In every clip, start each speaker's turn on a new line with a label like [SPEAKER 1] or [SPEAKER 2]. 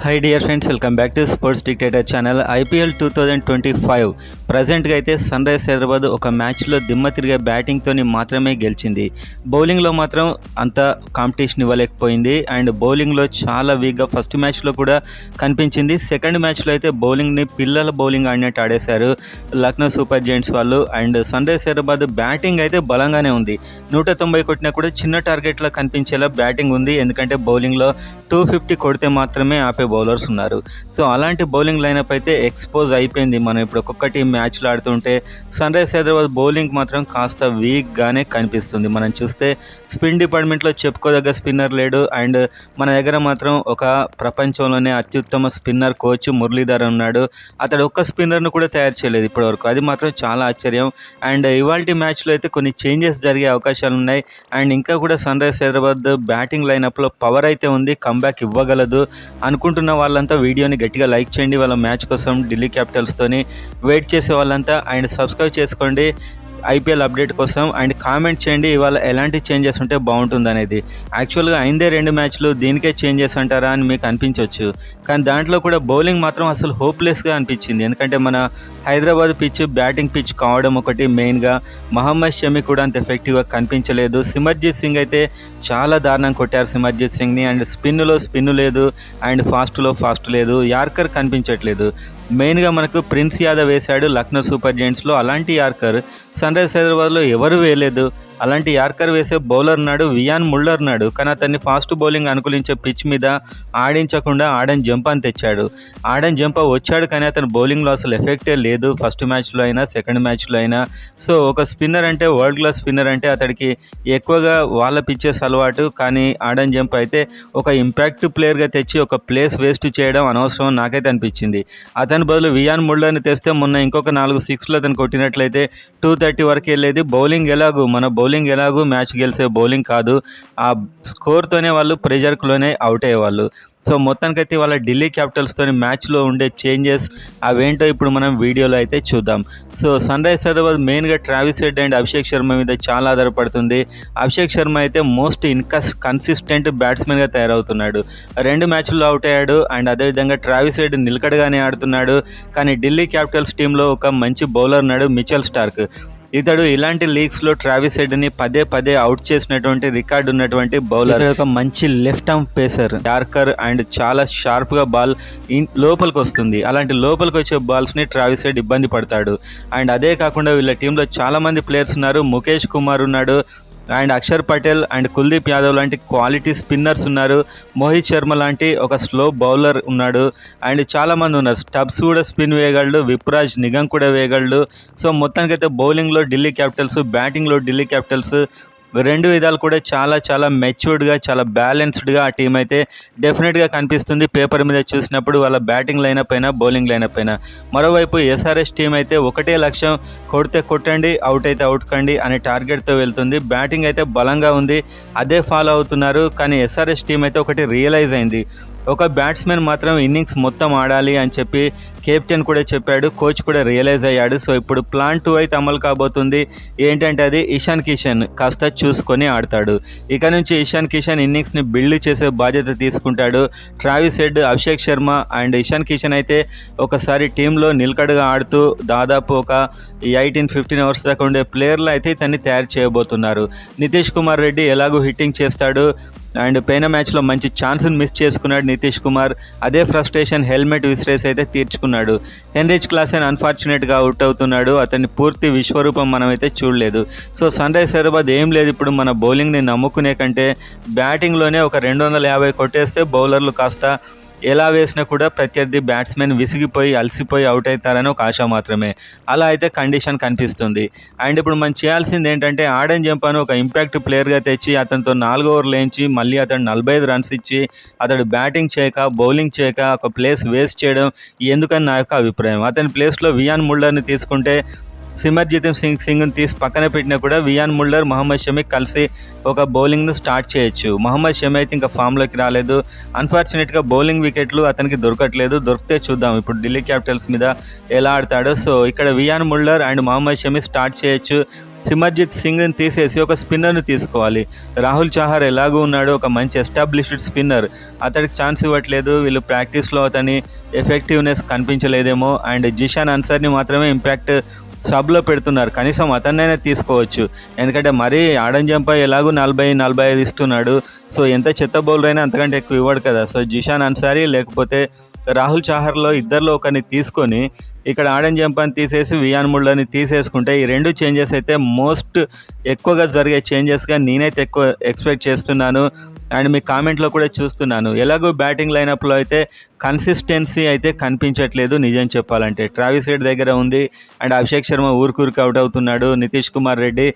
[SPEAKER 1] High dear friends, welcome back to sports dictator channel. IPL 2025 ప్రజెంట్గా అయితే sun Risers Hyderabad ఒక మ్యాచ్లో దిమ్మ తిరిగే బ్యాటింగ్తో మాత్రమే గెలిచింది. బౌలింగ్లో మాత్రం అంత కాంపిటీషన్ ఇవ్వలేకపోయింది అండ్ బౌలింగ్లో చాలా వీక్గా ఫస్ట్ మ్యాచ్లో కూడా కనిపించింది. సెకండ్ మ్యాచ్లో అయితే బౌలింగ్ని పిల్లల బౌలింగ్ ఆడినట్టు ఆడేశారు లక్నో సూపర్ జెయింట్స్ వాళ్ళు. And Sunrisers Hyderabad batting అయితే బలంగానే ఉంది. 190 కొట్టినా కూడా చిన్న టార్గెట్లో కనిపించేలా బ్యాటింగ్ ఉంది. ఎందుకంటే బౌలింగ్లో 250 కొడితే మాత్రమే ఆపే బౌలర్స్ ఉన్నారు. సో అలాంటి బౌలింగ్ లైనప్ అయితే ఎక్స్పోజ్ అయిపోయింది. మనం ఇప్పుడు ఒక్కొక్క టీం మ్యాచ్లు ఆడుతుంటే సన్ రైజర్స్ హైదరాబాద్ బౌలింగ్ మాత్రం కాస్త వీక్గానే కనిపిస్తుంది. మనం చూస్తే స్పిన్ డిపార్ట్మెంట్లో చెప్పుకోదగ్గ స్పిన్నర్ లేడు. అండ్ మన దగ్గర మాత్రం ఒక ప్రపంచంలోనే అత్యుత్తమ స్పిన్నర్ కోచ్ మురళీధర్ ఉన్నాడు. అతడు ఒక్క స్పిన్నర్ను కూడా తయారు చేయలేదు ఇప్పటివరకు. అది మాత్రం చాలా ఆశ్చర్యం. అండ్ ఇవాల్టి మ్యాచ్లో అయితే కొన్ని చేంజెస్ జరిగే అవకాశాలు ఉన్నాయి. అండ్ ఇంకా కూడా సన్ రైజర్స్ హైదరాబాద్ బ్యాటింగ్ లైనప్లో పవర్ అయితే ఉంది, కంబ్యాక్ ఇవ్వగలదు అనుకుంటున్న వాళ్ళంతా వీడియోని గట్టిగా లైక్ చేయండి. వాళ్ళ మ్యాచ్ కోసం ఢిల్లీ క్యాపిటల్స్తోని వెయిట్ చేసే వాళ్ళంతా. అండ్ సబ్స్క్రైబ్ చేసుకోండి ఐపీఎల్ అప్డేట్ కోసం. అండ్ కామెంట్ చేయండి ఇవాళ ఎలాంటి చేంజెస్ ఉంటే బాగుంటుంది అనేది. యాక్చువల్గా అయిందే 2 మ్యాచ్లు, దీనికే చేంజెస్ అంటారా అని మీకు అనిపించవచ్చు. కానీ దాంట్లో కూడా బౌలింగ్ మాత్రం అసలు హోప్లెస్గా అనిపించింది. ఎందుకంటే మన హైదరాబాద్ పిచ్ బ్యాటింగ్ పిచ్ కావడం ఒకటి మెయిన్గా. మహమ్మద్ షమి కూడా అంత ఎఫెక్టివ్గా కనిపించలేదు. సిమర్జిత్ సింగ్ అయితే చాలా దారుణంగా కొట్టారు సిమర్జిత్ సింగ్ని. అండ్ స్పిన్ లేదు, అండ్ ఫాస్ట్ లేదు. యార్కర్ కనిపించట్లేదు. మెయిన్గా మనకు ప్రిన్స్ యాదవ్ వేశాడు లక్నో సూపర్ జెయింట్స్లో. అలాంటి యార్కర్ సన్ రైజర్స్ హైదరాబాద్లో ఎవరు వేయలేదు. అలాంటి యార్కర్ వేసే బౌలర్ ఉన్నాడు, వియాన్ ముల్లర్ ఉన్నాడు. కానీ అతన్ని ఫాస్ట్ బౌలింగ్ అనుకూలించే పిచ్ మీద ఆడించకుండా ఆడన్ జంపాని తెచ్చాడు. ఆడన్ జంపా వచ్చాడు కానీ అతని బౌలింగ్లో అసలు ఎఫెక్టే లేదు, ఫస్ట్ మ్యాచ్లో అయినా సెకండ్ మ్యాచ్లో అయినా. సో ఒక స్పిన్నర్ అంటే, వరల్డ్ క్లాస్ స్పిన్నర్ అంటే అతడికి ఎక్కువగా వాళ్ళ పిచ్చెస్ అలవాటు. కానీ ఆడన్ జంపా అయితే ఒక ఇంపాక్ట్ ప్లేయర్గా తెచ్చి ఒక ప్లేస్ వేస్ట్ చేయడం అనవసరం నాకైతే అనిపించింది. అతని బదులు వియాన్ ముల్లర్ని తెస్తే మొన్న ఇంకొక 4 సిక్స్లు అతను కొట్టినట్లయితే 230 వరకు వెళ్ళేది. బౌలింగ్ ఎలాగూ మ్యాచ్ గెలిచే బౌలింగ్ కాదు. ఆ స్కోర్తోనే వాళ్ళు ప్రెజర్లోనే అవుట్ అయ్యేవాళ్ళు. సో మొత్తానికైతే వాళ్ళ ఢిల్లీ క్యాపిటల్స్తో మ్యాచ్లో ఉండే చేంజెస్ అవేంటో ఇప్పుడు మనం వీడియోలో అయితే చూద్దాం. సో సన్ రైజర్స్ హైదరాబాద్ మెయిన్గా Travis head and Abhishek Sharma మీద చాలా ఆధారపడుతుంది. అభిషేక్ శర్మ అయితే మోస్ట్ కన్సిస్టెంట్ బ్యాట్స్మెన్గా తయారవుతున్నాడు. 2 మ్యాచ్ల్లో అవుట్ అయ్యాడు. అండ్ అదేవిధంగా ట్రావిస్ హెడ్ నిలకడగానే ఆడుతున్నాడు. కానీ ఢిల్లీ క్యాపిటల్స్ టీంలో ఒక మంచి బౌలర్ ఉన్నాడు, మిచెల్ స్టార్క్. ఇతడు ఇలాంటి లీగ్స్లో ట్రావిస్ హెడ్ని పదే అవుట్ చేసినటువంటి రికార్డు ఉన్నటువంటి బౌలర్. ఒక మంచి left arm pacer, yorker. And చాలా షార్ప్గా బాల్ లోపలికి వస్తుంది. అలాంటి లోపలికి వచ్చే బాల్స్ని ట్రావిస్ హెడ్ ఇబ్బంది పడతాడు. అండ్ అదే కాకుండా వీళ్ళ టీంలో చాలామంది ప్లేయర్స్ ఉన్నారు. ముఖేష్ కుమార్ ఉన్నాడు, అండ్ అక్షర్ పటేల్ అండ్ కుల్దీప్ యాదవ్ లాంటి క్వాలిటీ స్పిన్నర్స్ ఉన్నారు. మోహిత్ శర్మ లాంటి ఒక స్లో బౌలర్ ఉన్నాడు. అండ్ చాలామంది ఉన్నారు. స్టబ్స్ కూడా స్పిన్ వేయగలడు, విప్రాజ్ నిగం కూడా వేయగలడు. సో మొత్తానికైతే బౌలింగ్లో ఢిల్లీ క్యాపిటల్స్, బ్యాటింగ్లో ఢిల్లీ క్యాపిటల్స్ 2 విధాలు కూడా చాలా మెచ్యూర్డ్గా, చాలా బ్యాలెన్స్డ్గా ఆ టీం అయితే డెఫినెట్గా కనిపిస్తుంది పేపర్ మీద చూసినప్పుడు, వాళ్ళ బ్యాటింగ్ లైనప్ అయినా బౌలింగ్ లైనప్ అయినా. మరోవైపు ఎస్ఆర్ఎస్ టీం అయితే ఒకటే లక్ష్యం, కొడితే కొట్టండి, అవుట్ అయితే అవుట్ కండి అనే టార్గెట్తో వెళ్తుంది. బ్యాటింగ్ అయితే బలంగా ఉంది, అదే ఫాలో అవుతున్నారు. కానీ ఎస్ఆర్ఎస్ టీం అయితే ఒకటి రియలైజ్ అయింది, ఒక బ్యాట్స్మెన్ మాత్రం ఇన్నింగ్స్ మొత్తం ఆడాలి అని చెప్పి కెప్టెన్ కూడా చెప్పాడు, కోచ్ కూడా రియలైజ్ అయ్యాడు. సో ఇప్పుడు ప్లాన్ 2 అయితే అమలు కాబోతుంది. ఏంటంటే అది ఇషాన్ కిషన్ కాస్త చూసుకొని ఆడతాడు. ఇక నుంచి ఇషాన్ కిషన్ ఇన్నింగ్స్ని బిల్డ్ చేసే బాధ్యత తీసుకుంటాడు. Travis head, Abhishek Sharma and Ishan Kishan అయితే ఒకసారి టీంలో నిలకడగా ఆడుతూ దాదాపు ఒక 18-15 అవర్స్ దాకా ఉండే ప్లేయర్లు అయితే ఇతన్ని తయారు చేయబోతున్నారు. నితీష్ కుమార్ రెడ్డి ఎలాగూ హిట్టింగ్ చేస్తాడు. అండ్ పైన మ్యాచ్లో మంచి ఛాన్స్ని మిస్ చేసుకున్నాడు నితీష్ కుమార్. అదే ఫ్రస్ట్రేషన్ హెల్మెట్ విసిరేసి అయితే తీర్చుకున్నాడు. హెన్రిచ్ క్లాసెన్ అన్ఫార్చునేట్గా అవుట్ అవుతున్నాడు. అతన్ని పూర్తి విశ్వరూపం మనమైతే చూడలేదు. సో సన్ రైజర్స్ హైదరాబాద్ ఏం లేదు, ఇప్పుడు మన బౌలింగ్ని నమ్ముకునే కంటే బ్యాటింగ్లోనే ఒక 250 కొట్టేస్తే బౌలర్లు కాస్త ఎలా వేసినా కూడా ప్రత్యర్థి బ్యాట్స్మెన్ విసిగిపోయి అలసిపోయి అవుట్ అవుతారని ఒక ఆశ మాత్రమే. అలా అయితే కండిషన్ కనిపిస్తుంది. అండ్ ఇప్పుడు మనం చేయాల్సింది ఏంటంటే ఆడన్ జంపాను ఒక ఇంపాక్ట్ ప్లేయర్గా తెచ్చి అతనితో 4 ఓవర్లు వేయించి మళ్ళీ అతను 45 రన్స్ ఇచ్చి అతడు బ్యాటింగ్ చేయక బౌలింగ్ చేయక ఒక ప్లేస్ వేస్ట్ చేయడం ఎందుకని నా యొక్క అభిప్రాయం. అతని ప్లేస్లో వియాన్ ముల్లర్ని తీసుకుంటే, సిమర్జిత్ సింగ్ని తీసి పక్కన పెట్టినా కూడా వియాన్ ముల్లర్, మహమ్మద్ షమి కలిసి ఒక బౌలింగ్ను స్టార్ట్ చేయొచ్చు. మహమ్మద్ షమి అయితే ఇంకా ఫామ్లోకి రాలేదు. అన్ఫార్చునేట్గా బౌలింగ్ వికెట్లు అతనికి దొరకట్లేదు. దొరికితే చూద్దాం ఇప్పుడు ఢిల్లీ క్యాపిటల్స్ మీద ఎలా ఆడతాడో. సో ఇక్కడ Wiaan Mulder and Mohammed Shami start చేయొచ్చు. సిమర్జిత్ సింగ్ని తీసేసి ఒక స్పిన్నర్ని తీసుకోవాలి. రాహుల్ చహార్ ఎలాగూ ఉన్నాడు, ఒక మంచి ఎస్టాబ్లిష్డ్ స్పిన్నర్, అతడికి ఛాన్స్ ఇవ్వట్లేదు. వీళ్ళు ప్రాక్టీస్లో అతని ఎఫెక్టివ్నెస్ కనిపించలేదేమో. అండ్ జిషాన్ అన్సర్ని మాత్రమే ఇంపాక్ట్ సబ్లో పెడుతున్నారు. కనీసం అతన్నైనా తీసుకోవచ్చు, ఎందుకంటే మరీ ఆడన్ జంపా ఎలాగూ 40-45 ఇస్తున్నాడు. సో ఎంత చెత్త బౌలర్ అయినా అంతకంటే ఎక్కువ ఇవ్వడు కదా. సో జిషాన్ అన్సారీ లేకపోతే రాహుల్ చహార్లో ఇద్దరిలో ఒకరిని తీసుకొని ఇక్కడ ఆడన్ జంపాని తీసేసి వియాన్ ముల్లర్ని తీసేసుకుంటే ఈ రెండు చేంజెస్ అయితే మోస్ట్ ఎక్కువగా జరిగే చేంజెస్గా నేనైతే ఎక్కువ ఎక్స్పెక్ట్ చేస్తున్నాను. అండ్ మీ కామెంట్లో కూడా చూస్తున్నాను. ఎలాగో బ్యాటింగ్ లైనప్లో అయితే కన్సిస్టెన్సీ అయితే కనిపించట్లేదు నిజం చెప్పాలంటే. ట్రావిస్ హెడ్ దగ్గర ఉంది అండ్ అభిషేక్ శర్మ ఊరికి అవుట్ అవుతున్నాడు. నితీష్ కుమార్ రెడ్డి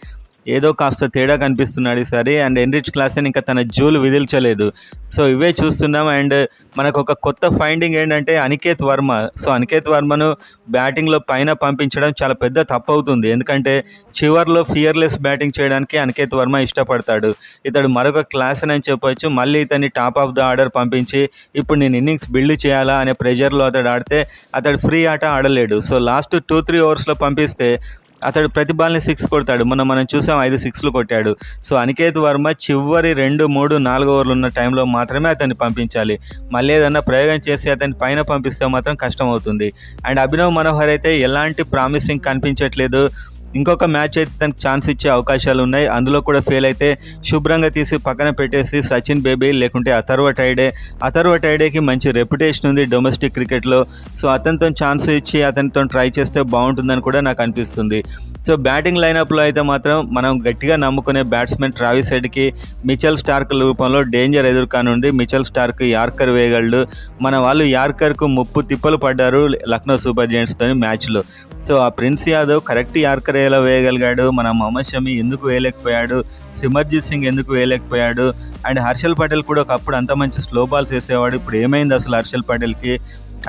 [SPEAKER 1] ఏదో కాస్త తేడా కనిపిస్తున్నాడు ఈసారి. అండ్ ఎన్రిచ్ క్లాసెన్ ఇంకా తన జోలు విదిల్చలేదు. సో ఇవే చూస్తున్నాం. అండ్ మనకు ఒక కొత్త ఫైండింగ్ ఏంటంటే అనికేత్ వర్మ. సో అనికేత్ వర్మను బ్యాటింగ్లో పైన పంపించడం చాలా పెద్ద తప్పు అవుతుంది, ఎందుకంటే చివర్లో ఫియర్లెస్ బ్యాటింగ్ చేయడానికి అనికేత్ వర్మ ఇష్టపడతాడు. ఇతడు మరొక క్లాసెన్ అని చెప్పొచ్చు. మళ్ళీ ఇతన్ని టాప్ ఆఫ్ ద ఆర్డర్ పంపించి ఇప్పుడు నేను ఇన్నింగ్స్ బిల్డ్ చేయాలా అనే ప్రెషర్లో అతడు ఆడితే అతడు ఫ్రీ ఆట ఆడలేడు. సో లాస్ట్ 2-3 ఓవర్స్లో పంపిస్తే అతడు ప్రతి బాల్ని 6 కొడతాడు. మనం చూసాం 5 6లు కొట్టాడు. సో అనికేత్ వర్మ చివరి 2, 3, 4 ఓవర్లు ఉన్న టైంలో మాత్రమే అతన్ని పంపించాలి. మళ్ళీ ఏదన్నా ప్రయోగం చేసి అతన్ని పైన పంపిస్తే మాత్రం కష్టం అవుతుంది. అండ్ అభినవ్ మనోహర్ అయితే ఎలాంటి ప్రామిసింగ్ కనిపించట్లేదు. ఇంకొక మ్యాచ్ అయితే తనకు ఛాన్స్ ఇచ్చే అవకాశాలు ఉన్నాయి, అందులో కూడా ఫెయిల్ అయితే శుభ్రంగా తీసి పక్కన పెట్టేసి సచిన్ బేబీ లేకుంటే అథర్వ టైడేకి మంచి రెప్యుటేషన్ ఉంది డొమెస్టిక్ క్రికెట్లో. సో అతనితో ఛాన్స్ ఇచ్చి అతనితో ట్రై చేస్తే బాగుంటుందని కూడా నాకు అనిపిస్తుంది. సో బ్యాటింగ్ లైనప్లో అయితే మాత్రం మనం గట్టిగా నమ్ముకునే బ్యాట్స్మెన్ ట్రావిస్ హెడ్కి మిచెల్ స్టార్క్ రూపంలో డేంజర్ ఎదుర్కానుంది. మిచెల్ స్టార్క్ యార్కర్ వేయగలడు. మన వాళ్ళు యార్కర్కు ముప్పు తిప్పలు పడ్డారు లక్నో సూపర్ జెయింట్స్తో మ్యాచ్లో. సో ఆ ప్రిన్స్ యాదవ్ కరెక్ట్ యార్కర్ ఎలా వేయగలిగాడు, మన మొహమ్మద్ షమి ఎందుకు వేయలేకపోయాడు, సిమర్జిత్ సింగ్ ఎందుకు వేయలేకపోయాడు, అండ్ హర్షల్ పటేల్ కూడా ఒకప్పుడు అంత మంచి స్లో బాల్స్ వేసేవాడు. ఇప్పుడు ఏమైంది అసలు హర్షల్ పటేల్కి?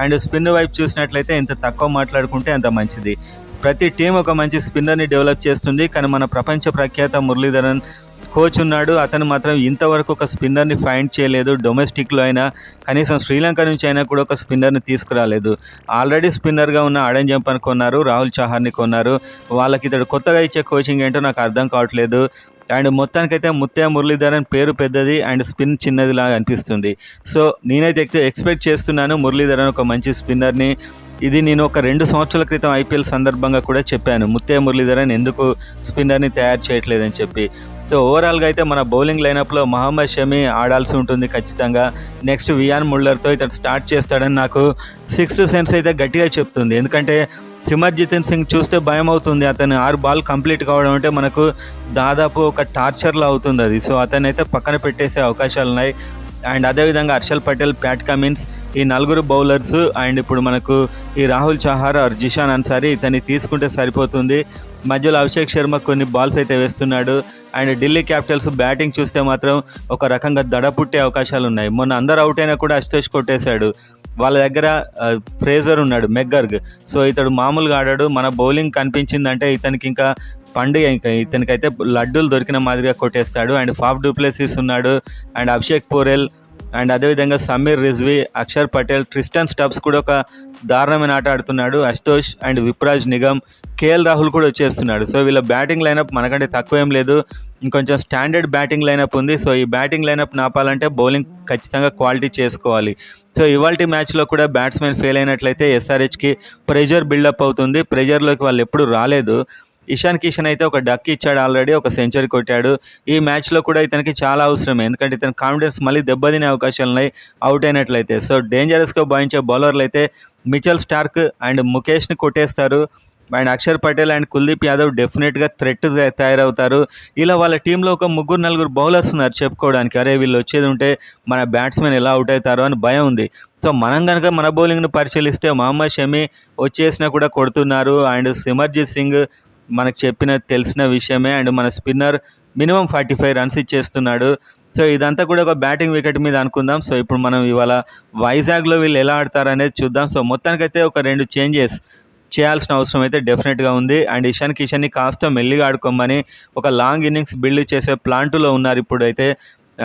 [SPEAKER 1] అండ్ స్పిన్ వైపు చూసినట్లయితే ఎంత తక్కువ మాట్లాడుకుంటే అంత మంచిది. ప్రతి టీం ఒక మంచి స్పిన్నర్ని డెవలప్ చేస్తుంది, కానీ మన ప్రపంచ ప్రఖ్యాత మురళీధరన్ కోచ్ ఉన్నాడు, అతను మాత్రం ఇంతవరకు ఒక స్పిన్నర్ని ఫైండ్ చేయలేదు. డొమెస్టిక్లో అయినా కనీసం శ్రీలంక నుంచి అయినా కూడా ఒక స్పిన్నర్ని తీసుకురాలేదు. ఆల్రెడీ స్పిన్నర్గా ఉన్న ఆడన్ జంపాని కొన్నారు, రాహుల్ చహార్ని కొన్నారు. వాళ్ళకి ఇతడు కొత్తగా ఇచ్చే కోచింగ్ ఏంటో నాకు అర్థం కావట్లేదు. అండ్ మొత్తానికైతే మురళీధరన్ పేరు పెద్దది అండ్ స్పిన్ చిన్నదిలాగా అనిపిస్తుంది. సో నేనైతే ఎక్స్పెక్ట్ చేస్తున్నాను మురళీధరన్ ఒక మంచి స్పిన్నర్ని. ఇది నేను ఒక 2 సంవత్సరాల క్రితం ఐపీఎల్ సందర్భంగా కూడా చెప్పాను, మురళీధరన్ ఎందుకు స్పిన్నర్ని తయారు చేయట్లేదని చెప్పి. సో ఓవరాల్గా అయితే మన బౌలింగ్ లైనప్లో మహమ్మద్ షమి ఆడాల్సి ఉంటుంది ఖచ్చితంగా. నెక్స్ట్ వియాన్ ముల్లర్తో ఇతను స్టార్ట్ చేస్తాడని నాకు 6th సెన్స్ అయితే గట్టిగా చెప్తుంది. ఎందుకంటే సిమర్జిత్ సింగ్ చూస్తే భయం అవుతుంది. అతను 6 బాల్ కంప్లీట్ కావడం అంటే మనకు దాదాపు ఒక టార్చర్లా అవుతుంది అది. సో అతనైతే పక్కన పెట్టేసే అవకాశాలు ఉన్నాయి. అండ్ అదేవిధంగా హర్షల్ పటేల్, ప్యాట్ కమిన్స్, ఈ 4 బౌలర్స్ అండ్ ఇప్పుడు మనకు ఈ రాహుల్ చహార్ ఆర్ జిషాన్ అన్సారీ ఇతన్ని తీసుకుంటే సరిపోతుంది. మధ్యలో అభిషేక్ శర్మ కొన్ని బాల్స్ అయితే వేస్తున్నాడు. అండ్ ఢిల్లీ క్యాపిటల్స్ బ్యాటింగ్ చూస్తే మాత్రం ఒక రకంగా దడ పుట్టే అవకాశాలు ఉన్నాయి. మొన్న అందరు అవుట్ అయినా కూడా అశుతోష్ కొట్టేశాడు. వాళ్ళ దగ్గర ఫ్రేజర్ ఉన్నాడు, మెగ్గర్గ్. సో ఇతడు మామూలుగా ఆడాడు. మన బౌలింగ్ కనిపించిందంటే ఇతనికి ఇంకా పండుగ, ఇంకా ఇతనికైతే లడ్డూలు దొరికిన మాదిరిగా కొట్టేస్తాడు. అండ్ ఫాఫ్ డూప్లెసిస్ ఉన్నాడు అండ్ అభిషేక్ పోరెల్ అండ్ అదేవిధంగా సమీర్ రిజ్వీ, అక్షర్ పటేల్, ట్రిస్టన్ స్టబ్స్ కూడా ఒక దారుణమైన ఆట ఆడుతున్నాడు. అశుతోష్ అండ్ విప్రాజ్ నిగమ్, కేఎల్ రాహుల్ కూడా వచ్చేస్తున్నాడు. సో వీళ్ళ బ్యాటింగ్ లైనప్ మనకంటే తక్కువ ఏం లేదు, ఇంకొంచెం స్టాండర్డ్ బ్యాటింగ్ లైనప్ ఉంది. సో ఈ బ్యాటింగ్ లైనప్ నాపాలంటే బౌలింగ్ ఖచ్చితంగా క్వాలిటీ చేసుకోవాలి. సో ఇవాల్టి మ్యాచ్లో కూడా బ్యాట్స్మెన్ ఫెయిల్ అయినట్లయితే ఎస్ఆర్హెచ్కి ప్రెషర్ బిల్డప్ అవుతుంది. ప్రెషర్లోకి వాళ్ళు ఎప్పుడు రాలేదు. ఇషాన్ కిషన్ అయితే ఒక డక్ ఇచ్చాడు, ఆల్రెడీ ఒక సెంచరీ కొట్టాడు. ఈ మ్యాచ్లో కూడా ఇతనికి చాలా అవసరమే, ఎందుకంటే ఇతని కాన్ఫిడెన్స్ మళ్ళీ దెబ్బతినే అవకాశాలు ఉన్నాయి అవుట్ అయినట్లయితే. సో డేంజరస్గా భావించే బౌలర్లు అయితే మిచెల్ స్టార్క్ అండ్ ముఖేష్ని కొట్టేస్తారు. అండ్ అక్షర్ పటేల్ అండ్ కుల్దీప్ యాదవ్ డెఫినెట్గా థ్రెట్ తయారవుతారు. ఇలా వాళ్ళ టీంలో ఒక 3-4 బౌలర్స్ ఉన్నారు చెప్పుకోవడానికి, అరే వీళ్ళు వచ్చేది ఉంటే మన బ్యాట్స్మెన్ ఎలా అవుట్ అవుతారో అని భయం ఉంది. సో మనం కనుక మన బౌలింగ్ను పరిశీలిస్తే మహమ్మద్ షమి వచ్చేసినా కూడా కొడుతున్నారు. అండ్ సిమర్జిత్ సింగ్ మనకు తెలిసిన విషయమే. అండ్ మన స్పిన్నర్ మినిమం 45 రన్స్ ఇచ్చేస్తున్నాడు. సో ఇదంతా కూడా ఒక బ్యాటింగ్ వికెట్ మీద అనుకుందాం. సో ఇప్పుడు మనం ఇవాళ వైజాగ్లో వీళ్ళు ఎలా ఆడతారు అనేది చూద్దాం. సో మొత్తానికైతే ఒక 2 చేంజెస్ చేయాల్సిన అవసరం అయితే డెఫినెట్గా ఉంది. అండ్ ఇషాన్ కిషన్ని కాస్త మెల్లిగా ఆడుకోమని ఒక లాంగ్ ఇన్నింగ్స్ బిల్డ్ చేసే ప్లాంటులో ఉన్నారు ఇప్పుడైతే.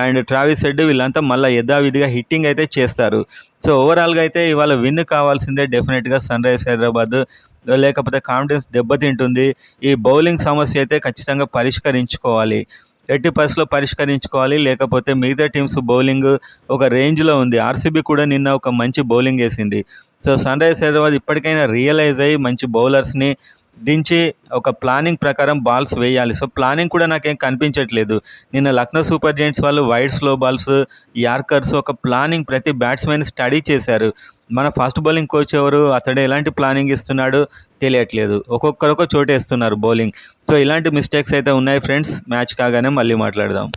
[SPEAKER 1] అండ్ ట్రావిస్ హెడ్ వీళ్ళంతా మళ్ళీ యథావిధిగా హిట్టింగ్ అయితే చేస్తారు. సో ఓవరాల్గా అయితే ఇవాళ విన్ కావాల్సిందే డెఫినెట్గా సన్ రైజర్స్ హైదరాబాద్, లేకపోతే కాన్ఫిడెన్స్ దెబ్బతింటుంది. ఈ బౌలింగ్ సమస్య అయితే ఖచ్చితంగా పరిష్కరించుకోవాలి, ఎట్టి పరిస్థితుల్లో పరిష్కరించుకోవాలి. లేకపోతే మిగతా టీమ్స్ బౌలింగ్ ఒక రేంజ్లో ఉంది. ఆర్సీబీ కూడా నిన్న ఒక మంచి బౌలింగ్ వేసింది. సో సన్ రైజర్స్ హైదరాబాద్ ఇప్పటికైనా రియలైజ్ అయ్యి మంచి బౌలర్స్ని దించి ఒక ప్లానింగ్ ప్రకారం బాల్స్ వేయాలి. సో ప్లానింగ్ కూడా నాకేం కనిపించట్లేదు. నిన్న లక్నో సూపర్ జెయింట్స్ వాళ్ళు వైడ్ స్లో బాల్స్, యార్కర్స్, ఒక ప్లానింగ్ ప్రతి బ్యాట్స్మెన్ స్టడీ చేశారు. మన ఫాస్ట్ బౌలింగ్ కోచ్ ఎవరు, అతడు ఎలాంటి ప్లానింగ్ ఇస్తున్నాడు తెలియట్లేదు. ఒక్కొక్కరు ఒక చోట వేస్తున్నారు బౌలింగ్. సో ఇలాంటి మిస్టేక్స్ అయితే ఉన్నాయి ఫ్రెండ్స్. మ్యాచ్ కాగానే మళ్ళీ మాట్లాడదాం.